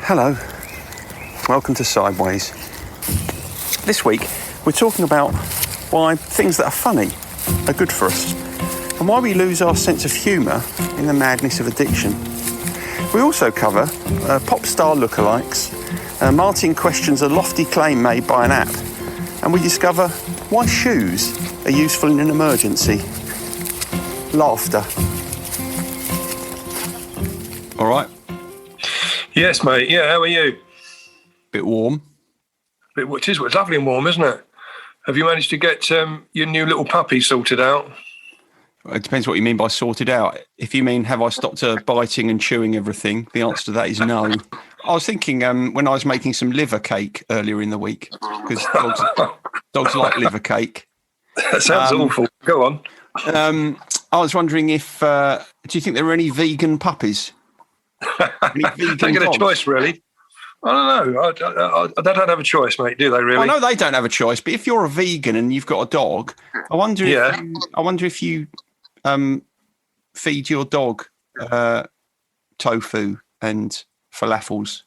Hello, welcome to Sideways. This week we're talking about why things that are funny are good for us and why we lose our sense of humour in the madness of addiction. We also cover pop star lookalikes, Martin questions a lofty claim made by an app, and we discover why shoes are useful in an emergency. Laughter. All right. Yes, mate. Yeah, how are you? Bit warm. It's lovely and warm, isn't it? Have you managed to get your new little puppy sorted out? It depends what you mean by sorted out. If you mean have I stopped biting and chewing everything, the answer to that is no. I was thinking when I was making some liver cake earlier in the week, because dogs like liver cake. That sounds awful. Go on. I was wondering if, do you think there are any vegan puppies? They get a choice, really. I don't know. They don't have a choice, mate, do they, really? I know they don't have a choice, but if you're a vegan and you've got a dog, I wonder if you feed your dog tofu and falafels.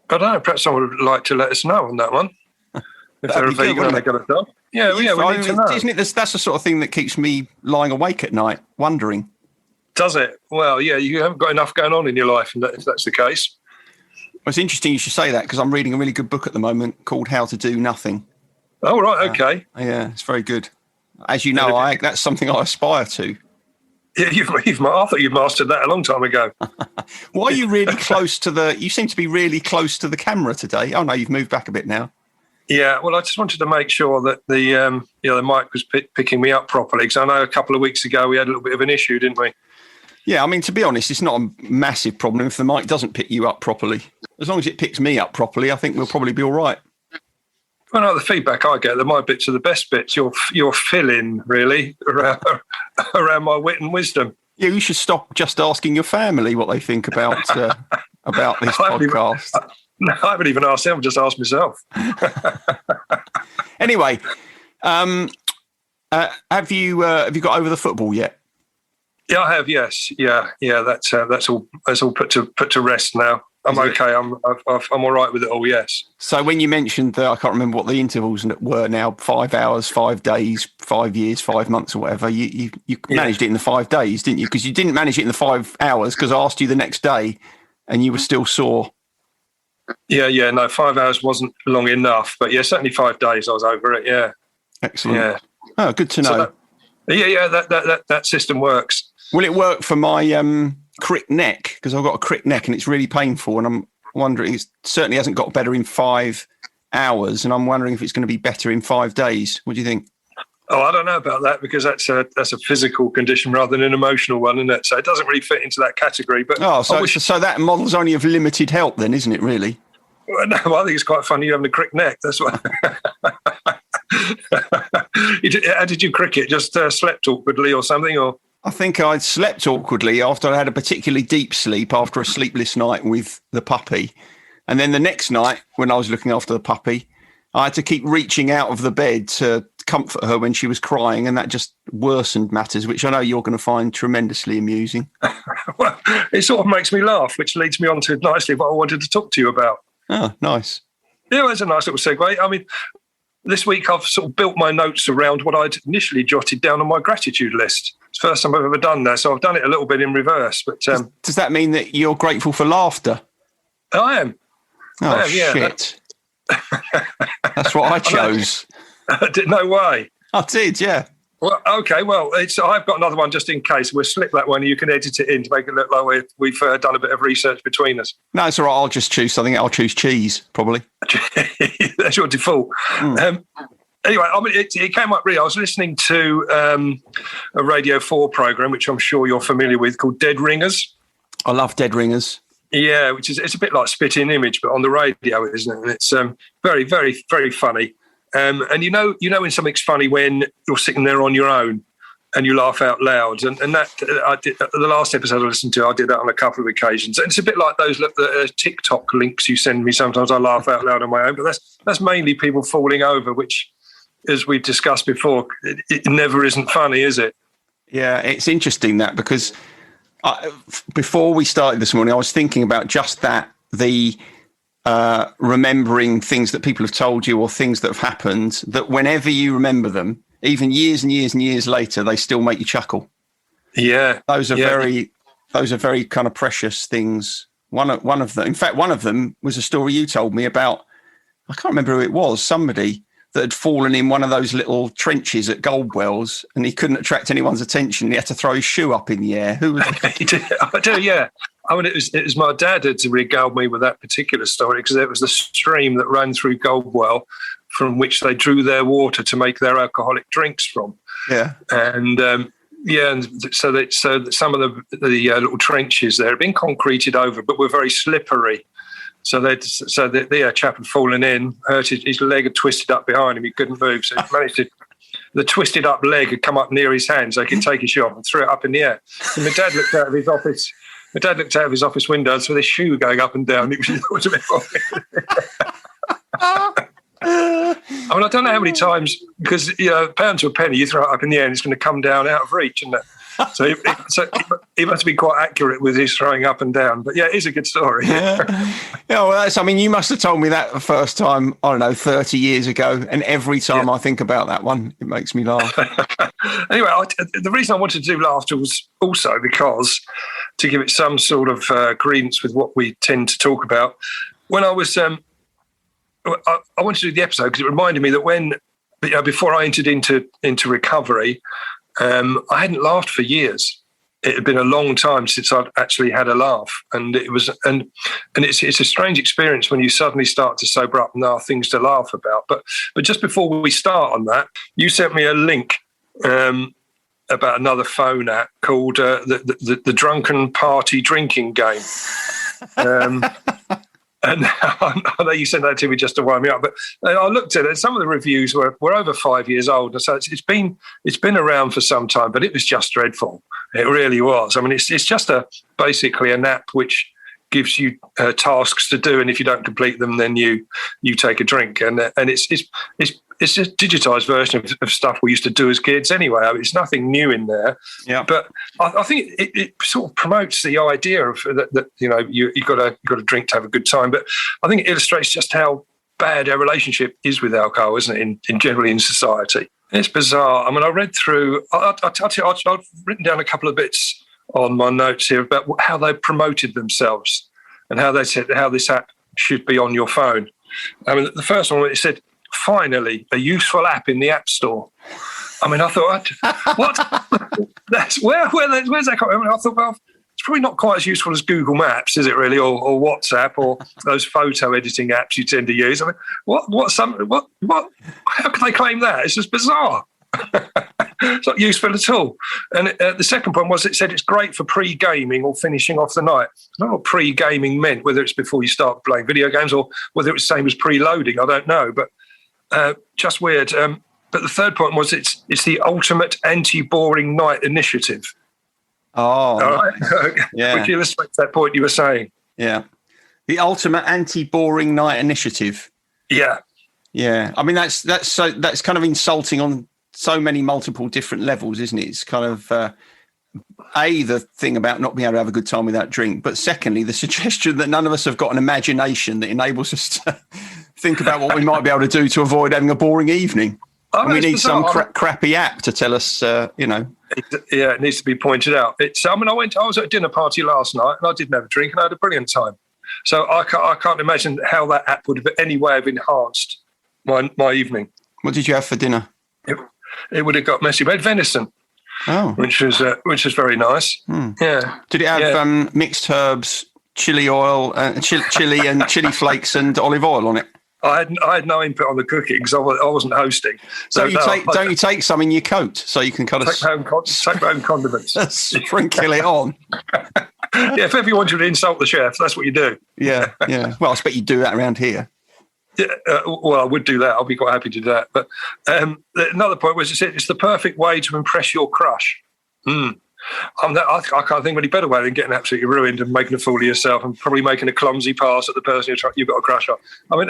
I don't know. Perhaps someone would like to let us know on that one. If they're a vegan and they've got a dog. Yeah, we need to know. Isn't it? That's the sort of thing that keeps me lying awake at night, wondering. Does it? Well, yeah, you haven't got enough going on in your life, if that's the case. Well, it's interesting you should say that, because I'm reading a really good book at the moment called How to Do Nothing. Oh, right, okay. Yeah, it's very good. As you know, that's something I aspire to. Yeah, I thought you'd mastered that a long time ago. Why are you really close to you seem to be really close to the camera today. Oh, no, you've moved back a bit now. Yeah, well, I just wanted to make sure that the mic was picking me up properly, because I know a couple of weeks ago we had a little bit of an issue, didn't we? Yeah, I mean, to be honest, it's not a massive problem if the mic doesn't pick you up properly. As long as it picks me up properly, I think we'll probably be all right. Well, no, the feedback I get, my bits are the best bits. You're filling, really, around my wit and wisdom. Yeah, you should stop just asking your family what they think about this podcast. No, I haven't even asked them. I've just asked myself. Anyway, have you got over the football yet? Yeah, I have. Yes, yeah. That's all put to rest now. I'm okay. I'm all right with it all. Yes. So when you mentioned I can't remember what the intervals were now. 5 hours, 5 days, 5 years, 5 months, or whatever. You managed it in the 5 days, didn't you? Because you didn't manage it in the 5 hours. Because I asked you the next day, and you were still sore. Yeah. No, 5 hours wasn't long enough, but yeah, certainly 5 days. I was over it. Yeah. Excellent. Yeah. Oh, good to know. So that system works. Will it work for my crick neck? Because I've got a crick neck and it's really painful, and I'm wondering, it certainly hasn't got better in 5 hours, and I'm wondering if it's going to be better in 5 days. What do you think? Oh, I don't know about that, because that's a physical condition rather than an emotional one, isn't it? So it doesn't really fit into that category. But so that model's only of limited help then, isn't it, really? Well, no, I think it's quite funny you having a crick neck. That's what. How did you cricket? Just slept awkwardly or something, or? I think I'd slept awkwardly after I had a particularly deep sleep after a sleepless night with the puppy. And then the next night, when I was looking after the puppy, I had to keep reaching out of the bed to comfort her when she was crying, and that just worsened matters, which I know you're going to find tremendously amusing. Well, it sort of makes me laugh, which leads me on to nicely what I wanted to talk to you about. Oh, nice. Yeah, that's a nice little segue. I mean, this week I've sort of built my notes around what I'd initially jotted down on my gratitude list. It's the first time I've ever done that, so I've done it a little bit in reverse. But does that mean that you're grateful for laughter? I am. Oh, shit. That's what I chose. No way. I did, yeah. Well, okay, well, I've got another one just in case. We'll slip that one and you can edit it in to make it look like we've done a bit of research between us. No, it's all right. I'll just choose something. I'll choose cheese, probably. That's your default. Anyway, I mean, it came up really. I was listening to a Radio 4 programme, which I'm sure you're familiar with, called Dead Ringers. I love Dead Ringers. Yeah, it's a bit like Spitting Image, but on the radio, isn't it? And it's very, very, very funny. And you know when something's funny when you're sitting there on your own and you laugh out loud. And that I did, the last episode I listened to, I did that on a couple of occasions. And it's a bit like those TikTok links you send me. Sometimes I laugh out loud on my own, but that's mainly people falling over, which, as we've discussed before, it never isn't funny, is it? Yeah, it's interesting that, because before we started this morning, I was thinking about just that, the remembering things that people have told you or things that have happened, that whenever you remember them, even years and years and years later, they still make you chuckle. Yeah. Those are very kind of precious things. One of them, in fact, one of them was a story you told me about. I can't remember who it was. Somebody that had fallen in one of those little trenches at Goldwell's, and he couldn't attract anyone's attention. He had to throw his shoe up in the air. Who was it? I do, yeah. I mean, it was my dad had regaled me with that particular story, because it was the stream that ran through Goldwell from which they drew their water to make their alcoholic drinks from. Yeah. And and so that some of the little trenches there had been concreted over, but were very slippery. So the chap had fallen in, hurt his leg had twisted up behind him. He couldn't move, so he managed to. The twisted up leg had come up near his hand, so he could take his shoe off and threw it up in the air. And my dad looked out of his office. My dad looked out of his office window and saw this shoe going up and down. It was a bit funny. I mean, I don't know how many times, because pound to a penny, you throw it up in the air and it's going to come down out of reach, isn't it? So he must be quite accurate with his throwing up and down. But yeah, it is a good story. Yeah, well, you must have told me that the first time, I don't know, 30 years ago. And every time I think about that one, it makes me laugh. Anyway, the reason I wanted to do laughter was also because, to give it some sort of credence with what we tend to talk about, when I was, I wanted to do the episode because it reminded me that when, before I entered into recovery, I hadn't laughed for years. It had been a long time since I'd actually had a laugh, and it was, and it's a strange experience when you suddenly start to sober up and there are things to laugh about. But just before we start on that, you sent me a link about another phone app called the Drunken Party Drinking Game. And I know you sent that to me just to wind me up, but I looked at it. Some of the reviews were over 5 years old, so it's been around for some time. But it was just dreadful. It really was. I mean, it's just basically an app which gives you tasks to do, and if you don't complete them, then you take a drink. And it's a digitized version of stuff we used to do as kids anyway. I mean, it's nothing new in there. Yeah. But I think it sort of promotes the idea of that you've got to drink to have a good time. But I think it illustrates just how bad our relationship is with alcohol, isn't it, in generally in society. It's bizarre. I mean, I read through, I've written down a couple of bits on my notes here about how they promoted themselves and how they said how this app should be on your phone. I mean, the first one, it said, "Finally, a useful app in the App Store." I mean, I thought, what? Where's that coming? I thought, well, it's probably not quite as useful as Google Maps, is it really, or WhatsApp, or those photo editing apps you tend to use. I mean, what? How can they claim that? It's just bizarre. It's not useful at all. And the second point was, it said it's great for pre-gaming or finishing off the night. I don't know what pre-gaming meant, whether it's before you start playing video games or whether it's the same as pre-loading. I don't know, but just weird. But the third point was it's the ultimate anti-boring night initiative. Oh, all right. Yeah. Which illustrates that point you were saying. Yeah, the ultimate anti-boring night initiative. Yeah, yeah. I mean, that's kind of insulting on so many multiple different levels, isn't it? It's kind of the thing about not being able to have a good time without drink, but secondly, the suggestion that none of us have got an imagination that enables us to think about what we might be able to do to avoid having a boring evening. Oh, and we need some crappy app to tell us, Yeah, it needs to be pointed out. I was at a dinner party last night and I didn't have a drink and I had a brilliant time. So I can't imagine how that app would have any way have enhanced my evening. What did you have for dinner? It would have got messy. We had venison, which was very nice. Yeah. Did it have mixed herbs, chili oil, chili and chili flakes and olive oil on it? I had no input on the cooking because I wasn't hosting. So don't you take some in your coat so you can kind of take my own condiments, sprinkle it on? Yeah, if ever you wanted to insult the chef, that's what you do. Yeah. Well, I expect you do that around here. Yeah, well, I would do that. I'll be quite happy to do that. But another point was it's the perfect way to impress your crush. I can't think of any better way than getting absolutely ruined and making a fool of yourself and probably making a clumsy pass at the person you've got a crush on. I mean,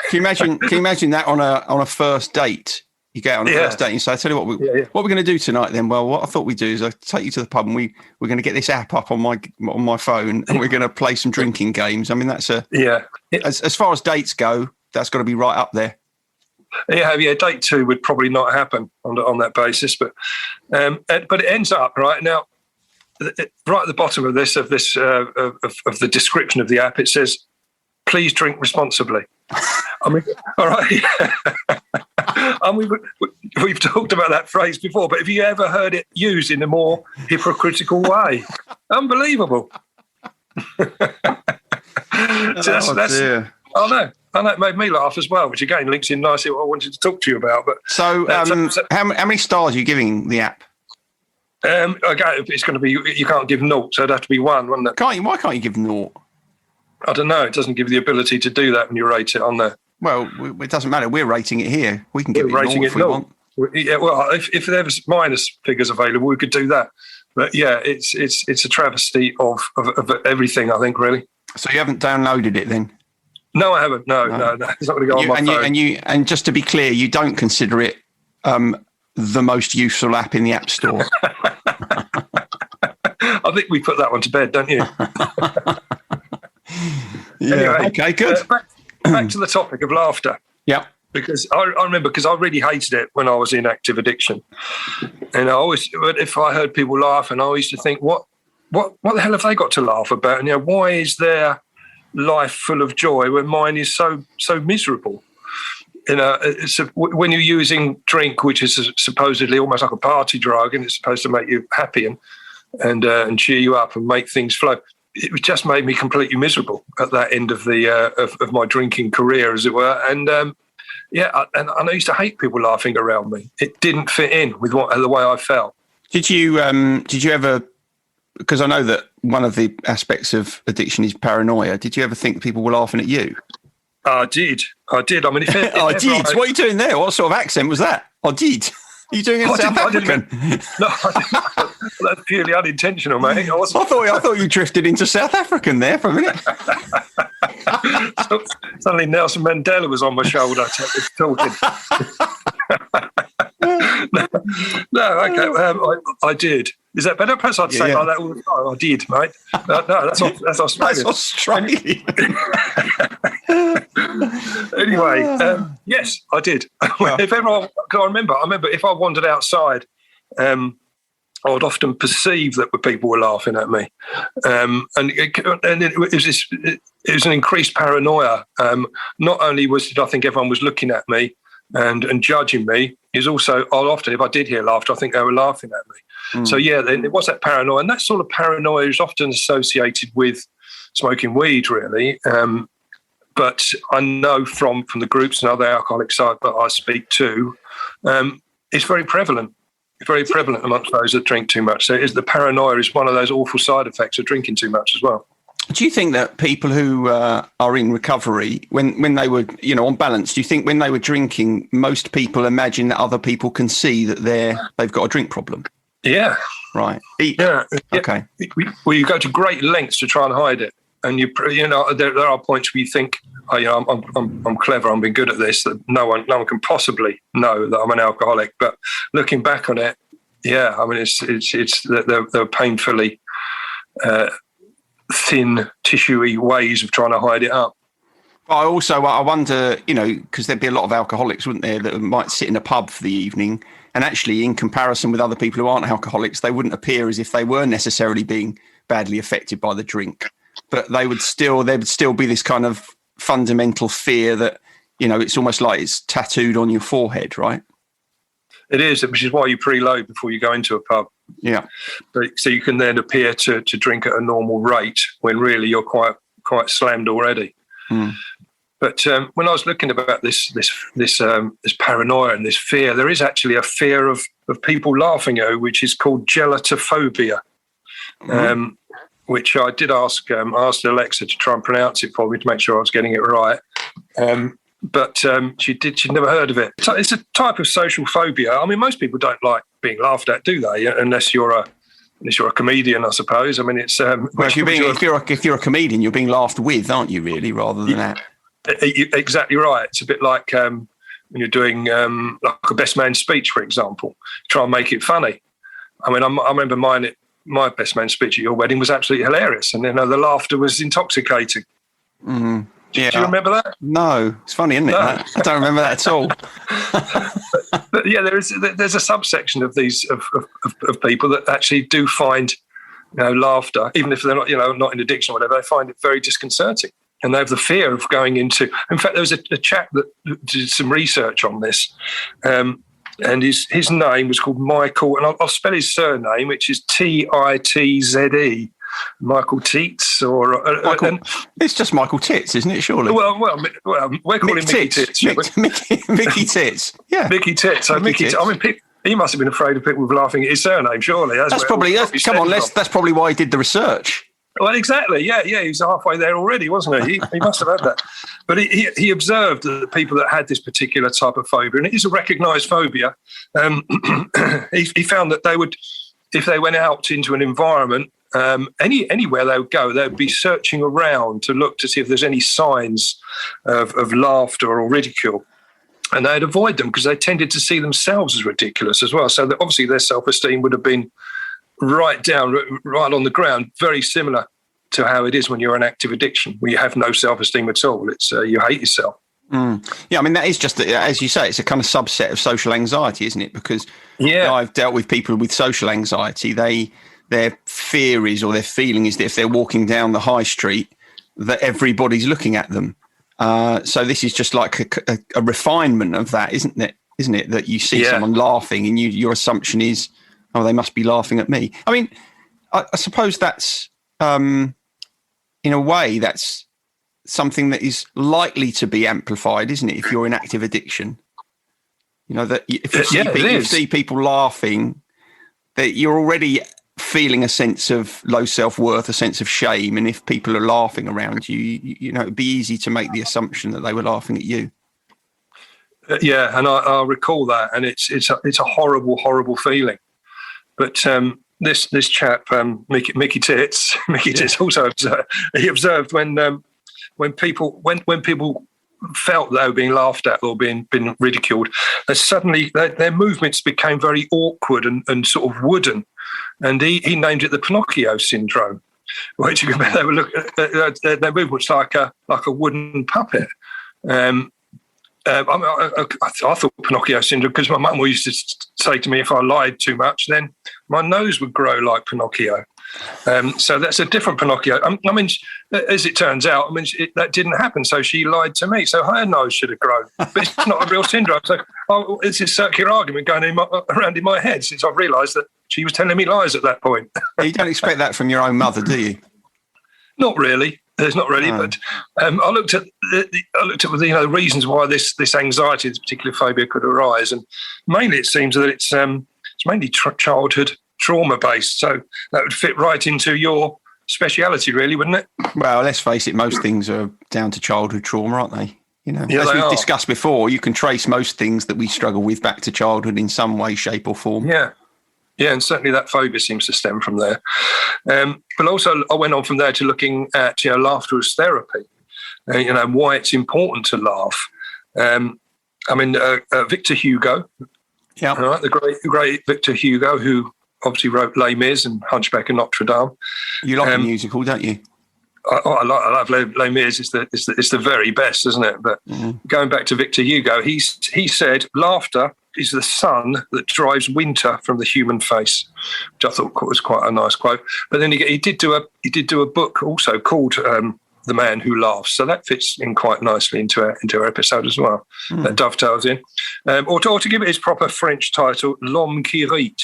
can you imagine that on a first date? You go out on a first date and you say, I tell you what, what we're going to do tonight then? Well, what I thought we'd do is I take you to the pub and we're going to get this app up on my phone and we're going to play some drinking games. I mean, that's as far as dates go, that's got to be right up there. Yeah, date 2 would probably not happen on that basis, but it ends up right now. Right at the bottom of this of the description of the app, it says, "Please drink responsibly." I mean, all right. I mean, we've talked about that phrase before, but have you ever heard it used in a more hypocritical way? Unbelievable. Dear. I know. It made me laugh as well, which again links in nicely what I wanted to talk to you about. But how many stars are you giving the app? It's going to be, you can't give 0, so it'd have to be 1, wouldn't it? Why can't you give 0? I don't know. It doesn't give you the ability to do that when you rate it on there. Well, it doesn't matter. We're rating it here. We can give it 0 if we want. Yeah, well, if there was minus figures available, we could do that. But yeah, it's a travesty of everything, I think, really. So you haven't downloaded it then? No, I haven't. No. It's not going to go on my phone. And just to be clear, you don't consider it the most useful app in the App Store? I think we put that one to bed, don't you? Anyway, okay, good. Back to the topic of laughter. Yeah. Because I remember, I really hated it when I was in active addiction. And if I heard people laugh, and I used to think, what the hell have they got to laugh about? And why is their life full of joy when mine is so miserable? When you're using drink, which is supposedly almost like a party drug, and it's supposed to make you happy and cheer you up and make things flow, it just made me completely miserable at that end of the of my drinking career, as it were. And and I used to hate people laughing around me. It didn't fit in with the way I felt. Did you ever? Because I know that one of the aspects of addiction is paranoia. Did you ever think people were laughing at you? I did. I mean, I did. What are you doing there? What sort of accent was that? I did. Are you doing it in South African? No, that's purely unintentional, mate. I thought you drifted into South African there for a minute. Suddenly Nelson Mandela was on my shoulder talking. I did. Is that better? Perhaps I'd say like that all the time. I did, mate. No, that's Australian. That's Australian. Anyway, yes, I did. If ever I remember if I wandered outside, I would often perceive that people were laughing at me, and it was an increased paranoia. Not only did I think everyone was looking at me and judging me, is also often, if I did hear laughter, I think they were laughing at me. So then it was that paranoia, and that sort of paranoia is often associated with smoking weed, really. But I know from the groups and other alcoholics that I speak to, it's very prevalent. It's very prevalent amongst those that drink too much. So the paranoia is one of those awful side effects of drinking too much as well. Do you think that people who are in recovery, when they were, on balance, do you think when they were drinking, most people imagine that other people can see that they've got a drink problem? Yeah. Right. Yeah. Okay. Well, you go to great lengths to try and hide it. And there are points where you think, I'm clever, I'm being good at this, that no one can possibly know that I'm an alcoholic. But looking back on it, I mean, they're painfully thin, tissuey ways of trying to hide it up. I wonder, because there'd be a lot of alcoholics, wouldn't there, that might sit in a pub for the evening, and actually, in comparison with other people who aren't alcoholics, they wouldn't appear as if they were necessarily being badly affected by the drink. But there would still be this kind of fundamental fear that, it's almost like it's tattooed on your forehead, right? It is, which is why you preload before you go into a pub. Yeah. So you can then appear to drink at a normal rate when really you're quite slammed already. But when I was looking about this paranoia and this fear, there is actually a fear of people laughing at you, which is called gelatophobia. Which I did ask Alexa to try and pronounce it for me to make sure I was getting it right. But she'd never heard of it. It's a type of social phobia. I mean, most people don't like being laughed at, do they? Unless you're a comedian, I suppose. I mean, it's well, if you're a comedian, you're being laughed with, aren't you? Really, rather than at. Exactly right. It's a bit like when you're doing like a best man speech, for example, try and make it funny. I mean, I remember my best man speech at your wedding was absolutely hilarious, and the laughter was intoxicating. Mm-hmm. Yeah. Do you remember that? No, it's funny, isn't it? No. I don't remember that at all. but yeah, there's a subsection of these of people that actually do find laughter, even if they're not not in addiction or whatever. They find it very disconcerting, and they have the fear of going into. In fact, there was a chap that did some research on this. And his name was called Michael, and I'll spell his surname, which is Titze. Michael Teets, or Michael, it's just Michael Tits, isn't it? Surely. Well, we're calling him Mickey Tits. Mickey Tits. Yeah, Mickey Tits. So Mickey Tits. I mean, he must have been afraid of people laughing at his surname. Surely, that's probably. That's probably why he did the research. Well, exactly. Yeah. He was halfway there already, wasn't he? He must have had that. But he observed that the people that had this particular type of phobia, and it is a recognised phobia, he found that they would, if they went out into an environment, anywhere they would go, they would be searching around to look to see if there's any signs of laughter or ridicule. And they'd avoid them because they tended to see themselves as ridiculous as well. So that obviously their self-esteem would have been right on the ground, very similar to how it is when you're in active addiction, where you have no self-esteem at all. It's you hate yourself. Yeah, I mean, that is just, as you say, it's a kind of subset of social anxiety, isn't it? Because I've dealt with people with social anxiety. Their fear is, or their feeling is, that if they're walking down the high street, that everybody's looking at them. So this is just like a refinement of that, isn't it? That you see someone laughing and your assumption is, oh, they must be laughing at me. I mean, I suppose that's, in a way, that's something that is likely to be amplified, isn't it? If you're in active addiction, that if you see people laughing, that you're already feeling a sense of low self-worth, a sense of shame, and if people are laughing around you, it'd be easy to make the assumption that they were laughing at you. And I recall that, and it's a horrible feeling. But this chap, Mickey Tits, also observed when people felt they were being laughed at or being ridiculed, suddenly their movements became very awkward and sort of wooden. And he named it the Pinocchio syndrome, which they would look at their movements like a wooden puppet. I thought Pinocchio syndrome because my mum used to say to me, if I lied too much, then my nose would grow like Pinocchio. So that's a different Pinocchio. I mean, as it turns out, that didn't happen. So she lied to me. So her nose should have grown, but it's not a real syndrome. So it's a circular argument going around in my head since I've realised that she was telling me lies at that point. You don't expect that from your own mother, do you? Not really. There's not really, but I looked at the reasons why this anxiety, this particular phobia, could arise, and mainly it seems that it's mainly childhood trauma based. So that would fit right into your speciality, really, wouldn't it? Well, let's face it, most things are down to childhood trauma, aren't they? As we've discussed before, you can trace most things that we struggle with back to childhood in some way, shape, or form. Yeah, and certainly that phobia seems to stem from there. But also, I went on from there to looking at laughter as therapy. Why it's important to laugh. Victor Hugo, the great Victor Hugo, who obviously wrote Les Mis and Hunchback of Notre Dame. You like the musical, don't you? I love Les Mis. It's the very best, isn't it? But going back to Victor Hugo, he said laughter is the sun that drives winter from the human face, which I thought was quite a nice quote. But then he did do a book also called The Man Who Laughs, so that fits in quite nicely into our episode as well. That dovetails in, or to give it its proper French title, L'homme qui rit.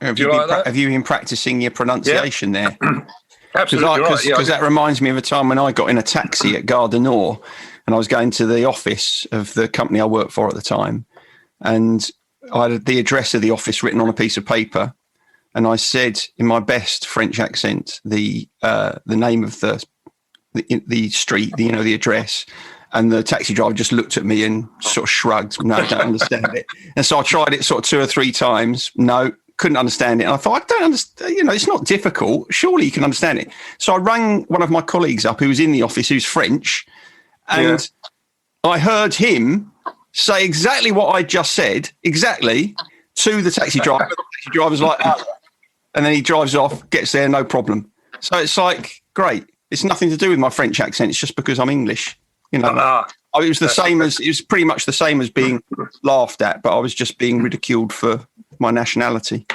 Have you been practicing your pronunciation there? Absolutely, because that reminds me of a time when I got in a taxi at Gare du Nord, and I was going to the office of the company I worked for at the time. And I had the address of the office written on a piece of paper, and I said in my best French accent the name of the street, the address, and the taxi driver just looked at me and sort of shrugged. No, I don't understand it. And so I tried it sort of 2 or 3 times. No, couldn't understand it. And I thought, I don't understand. It's not difficult. Surely you can understand it. So I rang one of my colleagues up who was in the office, who's French, and I heard him say exactly what I just said, exactly, to the taxi driver. The taxi driver's like, oh. And then he drives off, gets there, no problem. So it's like, great. It's nothing to do with my French accent. It's just because I'm English. You know, it was pretty much the same as being laughed at, but I was just being ridiculed for my nationality.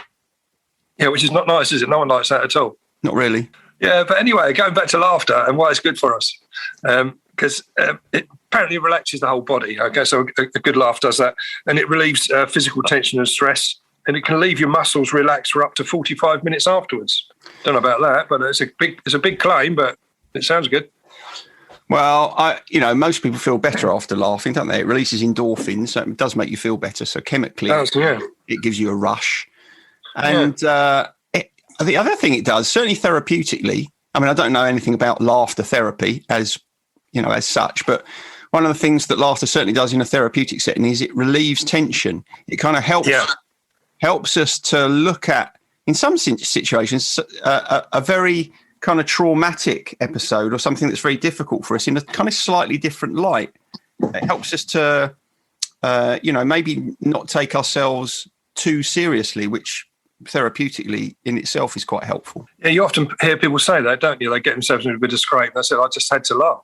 Yeah, which is not nice, is it? No one likes that at all. Not really. Yeah, but anyway, going back to laughter and why it's good for us, because it apparently relaxes the whole body. Okay, so a good laugh does that, and it relieves physical tension and stress, and it can leave your muscles relaxed for up to 45 minutes afterwards. Don't know about that, but it's a big claim, but it sounds good. Well, most people feel better after laughing, don't they? It releases endorphins, so it does make you feel better. So chemically, it gives you a rush. And the other thing it does, certainly therapeutically, I mean, I don't know anything about laughter therapy as such, but one of the things that laughter certainly does in a therapeutic setting is it relieves tension. It kind of helps us to look at, in some situations, a very kind of traumatic episode or something that's very difficult for us in a kind of slightly different light. It helps us to, maybe not take ourselves too seriously, which therapeutically in itself is quite helpful. Yeah, you often hear people say that, don't you? They get themselves into a bit of scrape. And I said, I just had to laugh,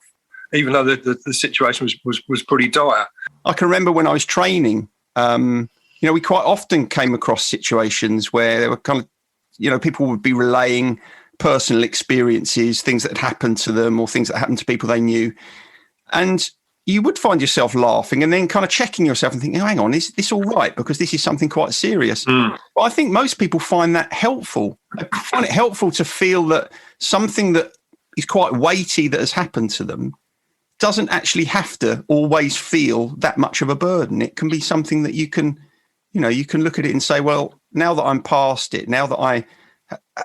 even though the situation was pretty dire. I can remember when I was training, we quite often came across situations where there were kind of, people would be relaying personal experiences, things that had happened to them or things that happened to people they knew. And you would find yourself laughing and then kind of checking yourself and thinking, oh, hang on, is this all right? Because this is something quite serious. But I think most people find that helpful. They find it helpful to feel that something that is quite weighty that has happened to them doesn't actually have to always feel that much of a burden. It can be something that you can look at it and say, well, now that I'm past it, now that I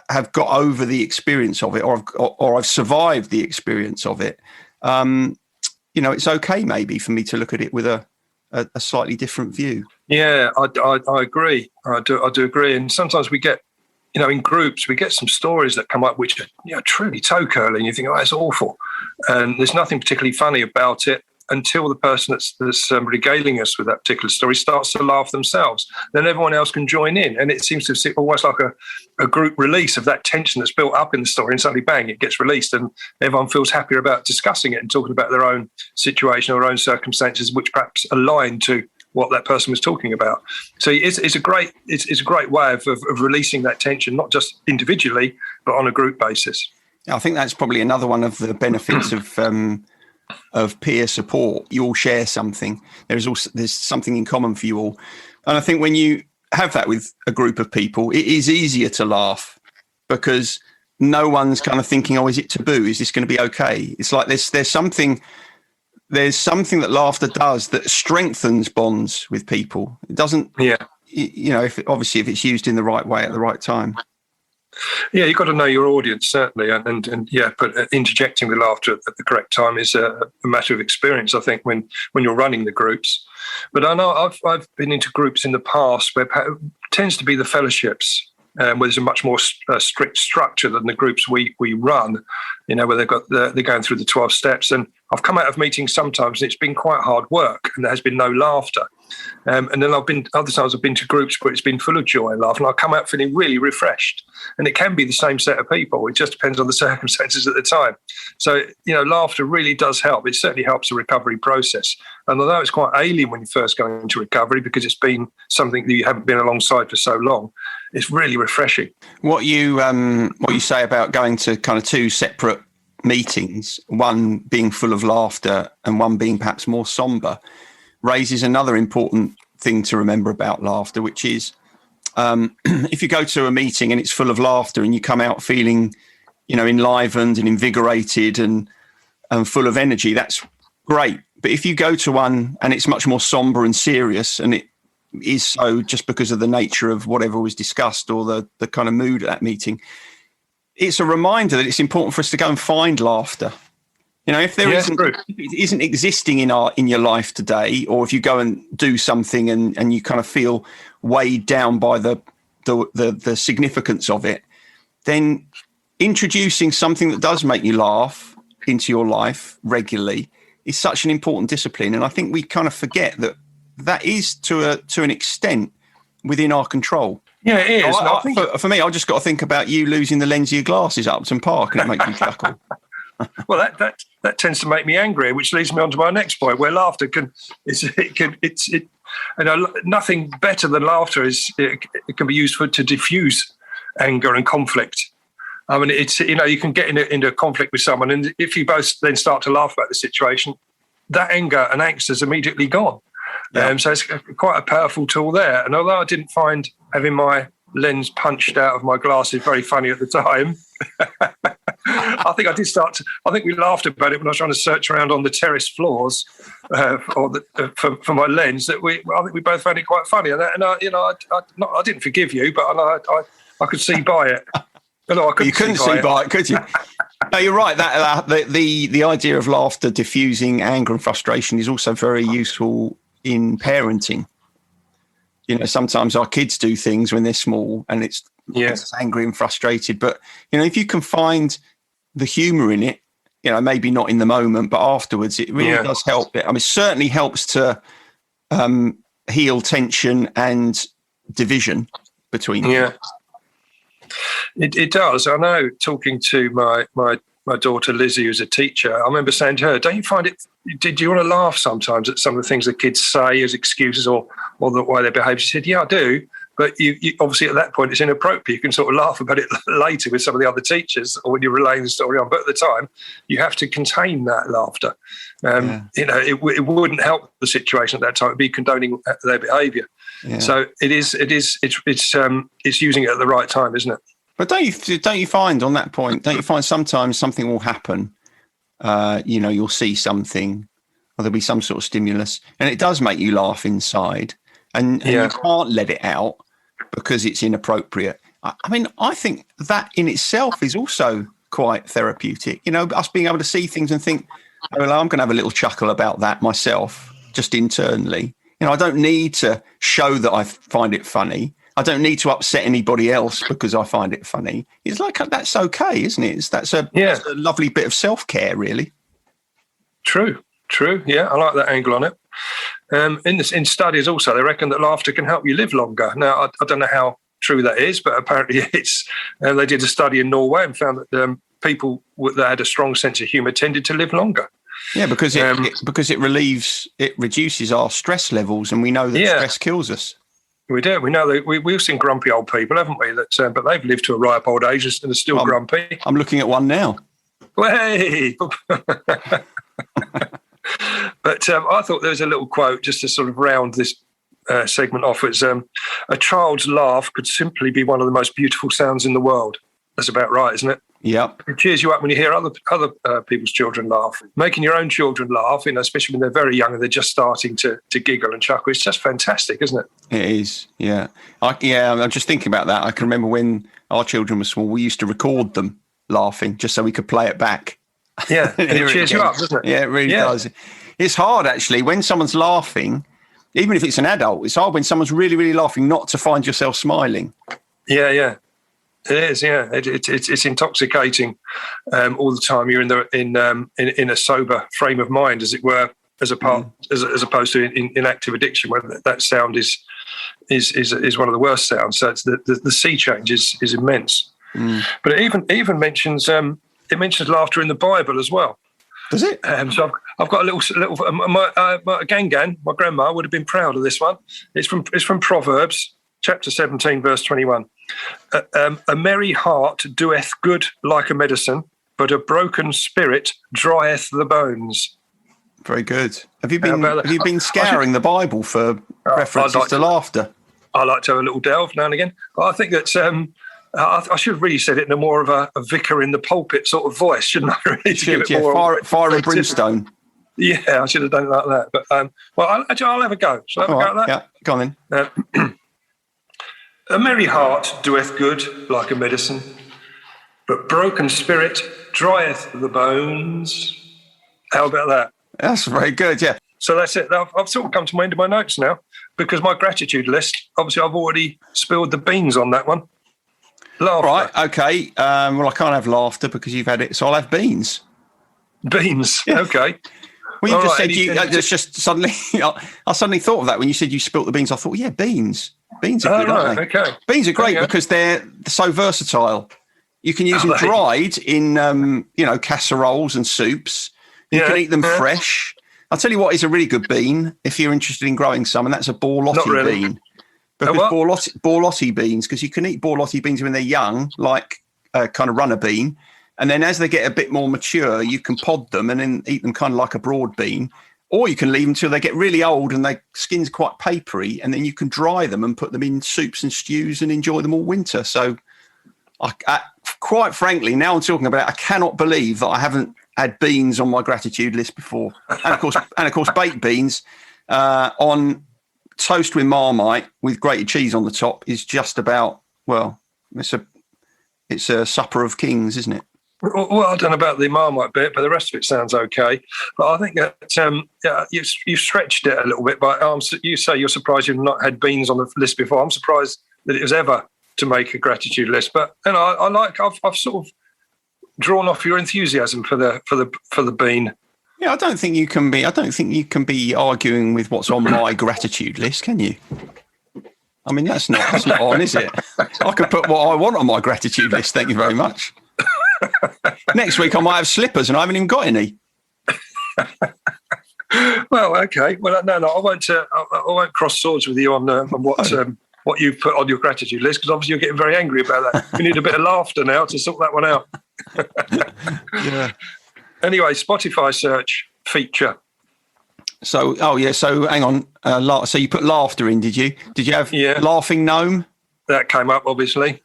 have got over the experience of it or I've survived the experience of it, it's okay maybe for me to look at it with a slightly different view. Yeah, I agree. I do agree. And sometimes we get, in groups, we get some stories that come up which are truly toe-curling. You think, oh, it's awful. And there's nothing particularly funny about it until the person that's regaling us with that particular story starts to laugh themselves. Then everyone else can join in. And it seems to be almost like a group release of that tension that's built up in the story. And suddenly, bang, it gets released. And everyone feels happier about discussing it and talking about their own situation or own circumstances, which perhaps align to what that person was talking about. So it's a great way of releasing that tension, not just individually, but on a group basis. I think that's probably another one of the benefits of peer support. You all share something. There's something in common for you all. And I think when you have that with a group of people, it is easier to laugh because no one's kind of thinking, oh, is it taboo? Is this going to be okay? It's like there's something that laughter does that strengthens bonds with people. It doesn't, if it's used in the right way at the right time. Yeah, you've got to know your audience, certainly. But interjecting with laughter at the correct time is a matter of experience, I think, when you're running the groups. But I know I've been into groups in the past where it tends to be the fellowships, where there's a much more strict structure than the groups we run, where they're going through the 12 steps. And I've come out of meetings sometimes and it's been quite hard work and there has been no laughter. And then other times I've been to groups where it's been full of joy and laugh, and I come out feeling really refreshed. And it can be the same set of people. It just depends on the circumstances at the time. So, laughter really does help. It certainly helps the recovery process. And although it's quite alien when you first go into recovery because it's been something that you haven't been alongside for so long, it's really refreshing. What you say about going to kind of two separate meetings, one being full of laughter and one being perhaps more somber, raises another important thing to remember about laughter, which is if you go to a meeting and it's full of laughter and you come out feeling, enlivened and invigorated and full of energy, that's great. But if you go to one and it's much more somber and serious, and it is so just because of the nature of whatever was discussed or the kind of mood at that meeting, it's a reminder that it's important for us to go and find laughter. If there isn't existing in your life today, or if you go and do something and you kind of feel weighed down by the significance of it, then introducing something that does make you laugh into your life regularly is such an important discipline. And I think we kind of forget that that is to an extent within our control. Yeah, it is. For me, I just got to think about you losing the lens of your glasses at Upton Park, and it makes me chuckle. Well, that tends to make me angry, which leads me on to my next point, where laughter nothing better than laughter it can be used to diffuse anger and conflict. I mean, you can get into a conflict with someone, and if you both then start to laugh about the situation, that anger and angst is immediately gone. Yeah. So it's quite a powerful tool there. And although I didn't find having my lens punched out of my glasses very funny at the time, I think we laughed about it when I was trying to search around on the terrace floors for my lens. I think we both found it quite funny. And I didn't forgive you, but I could see by it. No, you couldn't see by it, could you? No, you're right. That the idea of laughter diffusing anger and frustration is also very useful in parenting. Sometimes our kids do things when they're small, and it's angry and frustrated. But if you can find the humour in it, maybe not in the moment, but afterwards, it really does help. I mean, it certainly helps to heal tension and division between them. It does. I know, talking to my daughter Lizzie, who's a teacher, I remember saying to her, don't you find it, do you want to laugh sometimes at some of the things that kids say as excuses or the way they behave? She said, yeah, I do. But you obviously at that point it's inappropriate. You can sort of laugh about it later with some of the other teachers or when you're relaying the story on. But at the time, you have to contain that laughter. It wouldn't help the situation at that time. It'd be condoning their behaviour. Yeah. So it's using it at the right time, isn't it? But don't you find on that point? Don't you find sometimes something will happen? You'll see something, or there'll be some sort of stimulus, and it does make you laugh inside, and you can't let it out because it's inappropriate. I mean, I think that in itself is also quite therapeutic. Us being able to see things and think, well, I'm going to have a little chuckle about that myself, just internally. I don't need to show that I find it funny. I don't need to upset anybody else because I find it funny. It's like, that's okay, isn't it? That's a lovely bit of self-care, really. True. Yeah, I like that angle on it. In studies also, they reckon that laughter can help you live longer. Now, I don't know how true that is, but apparently they did a study in Norway and found that people that had a strong sense of humour tended to live longer. Yeah, because it reduces our stress levels, and we know that stress kills us. We do. We know that we've seen grumpy old people, haven't we? But they've lived to a ripe old age and are still grumpy. I'm looking at one now. Hey! But I thought there was a little quote just to sort of round this segment off. It's a child's laugh could simply be one of the most beautiful sounds in the world. That's about right, isn't it? Yep. It cheers you up when you hear other people's children laugh. Making your own children laugh, especially when they're very young and they're just starting to giggle and chuckle, it's just fantastic, isn't it? It is, yeah. I'm just thinking about that. I can remember when our children were small, we used to record them laughing just so we could play it back. Yeah, and it cheers you up, doesn't it? Yeah, it really does. It's hard, actually, when someone's laughing, even if it's an adult, it's hard when someone's really, really laughing not to find yourself smiling. Yeah. It is, yeah. It's intoxicating all the time. You're in a sober frame of mind, as it were, as opposed to in active addiction, where that sound is one of the worst sounds. So it's the sea change is immense. But it even mentions laughter in the Bible as well. Does it? So I've got a little. My Gangan, my grandma, would have been proud of this one. It's from Proverbs. Chapter 17, verse 21. A merry heart doeth good like a medicine, but a broken spirit drieth the bones. Very good. Have you been scouring the Bible for references to laughter? I like to have a little delve now and again. I think that I should have really said it in a more of a vicar in the pulpit sort of voice, shouldn't I? Really, fire and brimstone. Yeah, I should have done it like that. But I'll have a go. Shall I have a go at that? Yeah, go on then. A merry heart doeth good like a medicine, but broken spirit drieth the bones. How about that? That's very good, yeah. So that's it. I've sort of come to my end of my notes now, because my gratitude list, obviously I've already spilled the beans on that one. Laughter. Right, okay. Well, I can't have laughter because you've had it, so I'll have beans. Beans, yeah. Okay. Well, you All just right, said it's just suddenly. I suddenly thought of that when you said you spilt the beans. I thought, yeah, beans. Beans are good, aren't they? Okay. Beans are great because they're so versatile. You can use them dried in, casseroles and soups. You can eat them fresh. I'll tell you what is a really good bean if you're interested in growing some, and that's a borlotti bean. Because borlotti beans, because you can eat borlotti beans when they're young, like a kind of runner bean. And then as they get a bit more mature, you can pod them and then eat them kind of like a broad bean. Or you can leave them till they get really old and their skin's quite papery, and then you can dry them and put them in soups and stews and enjoy them all winter. So, quite frankly, now I'm talking about it, I cannot believe that I haven't had beans on my gratitude list before. And of course, baked beans on toast with Marmite with grated cheese on the top is just about, well, it's a supper of kings, isn't it? Well, I don't know about the Marmite bit, but the rest of it sounds okay. But I think that you've stretched it a little bit. But you say you're surprised you've not had beans on the list before. I'm surprised that it was ever to make a gratitude list. But I've sort of drawn off your enthusiasm for the bean. Yeah, I don't think you can be arguing with what's on my gratitude list, can you? I mean, that's not on, is it? I can put what I want on my gratitude list. Thank you very much. Next week I might have slippers and I haven't even got any. Well, okay. Well, no, I won't cross swords with you on what you've put on your gratitude list, because obviously you're getting very angry about that. We need a bit of laughter now to sort that one out. Yeah. Anyway, Spotify search feature. So hang on. So you put laughter in, did you? Did you have laughing gnome? That came up, obviously.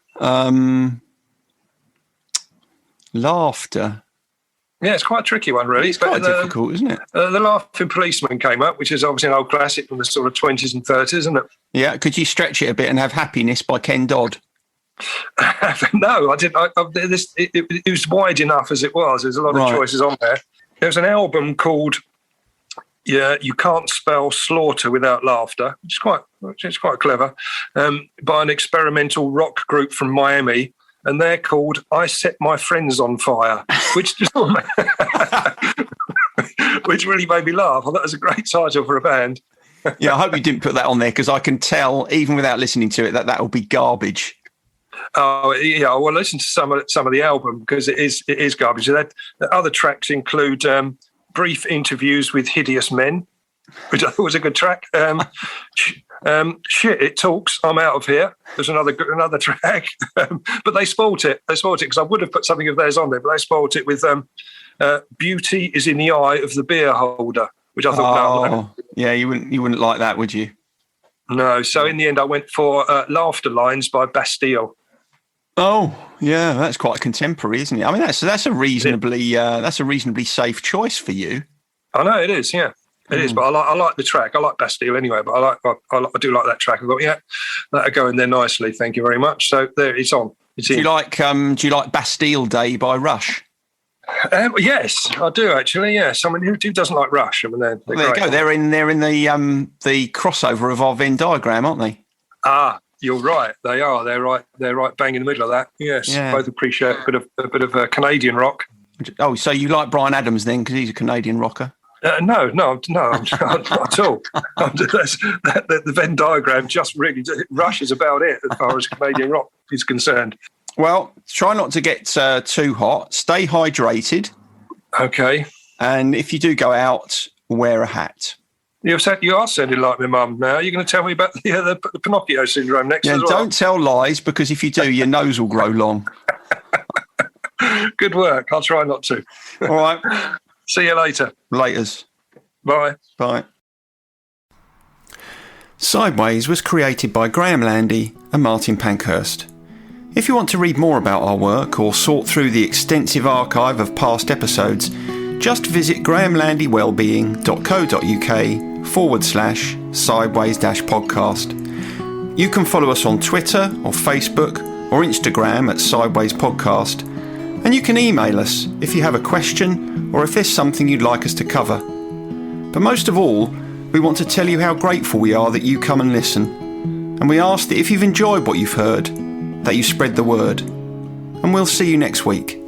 Laughter. Yeah, it's quite a tricky one, really. It's quite difficult, isn't it? The Laughing Policeman came up, which is obviously an old classic from the sort of 20s and 30s, isn't it? Yeah, could you stretch it a bit and have Happiness by Ken Dodd? No, I didn't. It was wide enough as it was. There's a lot of choices on there. There's an album called You Can't Spell Slaughter Without Laughter, which is quite clever, by an experimental rock group from Miami. And they're called I Set My Friends on Fire, which which really made me laugh. I thought that was a great title for a band. Yeah, I hope you didn't put that on there, because I can tell, even without listening to it, that will be garbage. Oh, yeah. Well, listen to some of the album, because it is garbage. The other tracks include brief interviews with hideous men, which I thought was a good track. Shit, it talks. I'm out of here. There's another track, but they spoilt it. Because I would have put something of theirs on there, but they spoilt it with "Beauty is in the eye of the beer holder," which I thought, no. Yeah, you wouldn't like that, would you? No. So in the end, I went for "Laughter Lines" by Bastille. Oh, yeah, that's quite contemporary, isn't it? I mean, that's a reasonably safe choice for you. I know it is. Yeah. It is, but I like the track. I like Bastille anyway, but I do like that track. I thought, yeah, that'll go in there nicely. Thank you very much. So there, it's on. Do you like Bastille Day by Rush? Yes, I do actually. Yes, I mean, who doesn't like Rush? I mean, they're there you go. They're in the crossover of our Venn diagram, aren't they? Ah, you're right. They are. They're right bang in the middle of that. Yes, yeah. Both appreciate a bit of Canadian rock. Oh, so you like Bryan Adams then, because he's a Canadian rocker? No, not at all. The Venn diagram just really Rush is about it as far as Canadian rock is concerned. Well, try not to get too hot. Stay hydrated. Okay. And if you do go out, wear a hat. You are sounding like my mum now. You're going to tell me about the Pinocchio syndrome next as well. Don't tell lies, because if you do, your nose will grow long. Good work. I'll try not to. All right. See you later. Laters. Bye. Bye. Sideways was created by Graham Landy and Martin Pankhurst. If you want to read more about our work or sort through the extensive archive of past episodes, just visit grahamlandywellbeing.co.uk/sideways-podcast. You can follow us on Twitter or Facebook or Instagram at Sideways Podcast, and you can email us if you have a question or if there's something you'd like us to cover. But most of all, we want to tell you how grateful we are that you come and listen, and we ask that if you've enjoyed what you've heard, that you spread the word. And we'll see you next week.